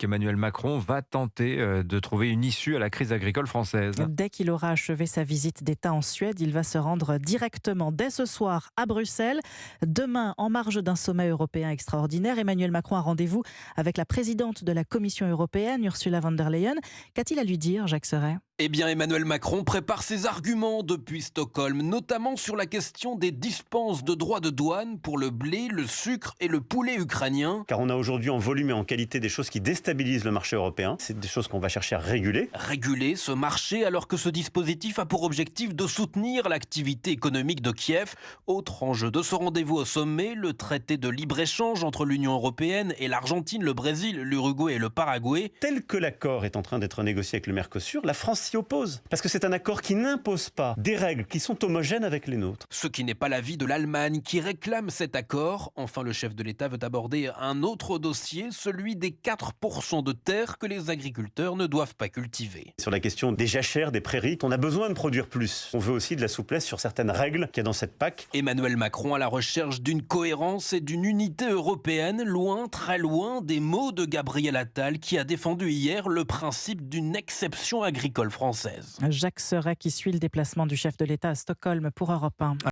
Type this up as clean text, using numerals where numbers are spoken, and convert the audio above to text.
qu'Emmanuel Macron va tenter de trouver une issue à la crise agricole française. Dès qu'il aura achevé sa visite d'État en Suède, il va se rendre directement dès ce soir à Bruxelles. Demain, en marge d'un sommet européen extraordinaire, Emmanuel Macron a rendez-vous avec la présidente de la Commission européenne, Ursula von der Leyen. Qu'a-t-il à lui dire, Jacques Serret ? Eh bien, Emmanuel Macron prépare ses arguments depuis Stockholm, notamment sur la question des dispenses de droits de douane pour le blé, le sucre et le poulet ukrainien. Car on a aujourd'hui en volume et en qualité des choses qui déstabilisent le marché européen. C'est des choses qu'on va chercher à réguler. Réguler ce marché alors que ce dispositif a pour objectif de soutenir l'activité économique de Kiev. Autre enjeu de ce rendez-vous au sommet, le traité de libre-échange entre l'Union européenne et l'Argentine, le Brésil, l'Uruguay et le Paraguay. Tel que l'accord est en train d'être négocié avec le Mercosur, la France s'y oppose. Parce que c'est un accord qui n'impose pas des règles qui sont homogènes avec les nôtres. Ce qui n'est pas l'avis de l'Allemagne qui réclame cet accord. Enfin, le chef de l'État veut aborder un autre dossier, celui des 4% de terres que les agriculteurs ne doivent pas cultiver. Sur la question des jachères, des prairies, on a besoin de produire plus. On veut aussi de la souplesse sur certaines règles qu'il y a dans cette PAC. Emmanuel Macron à la recherche d'une cohérence et d'une unité européenne, loin, très loin des mots de Gabriel Attal qui a défendu hier le principe d'une exception agricole française. Jacques Serret qui suit le déplacement du chef de l'État à Stockholm pour Europe 1.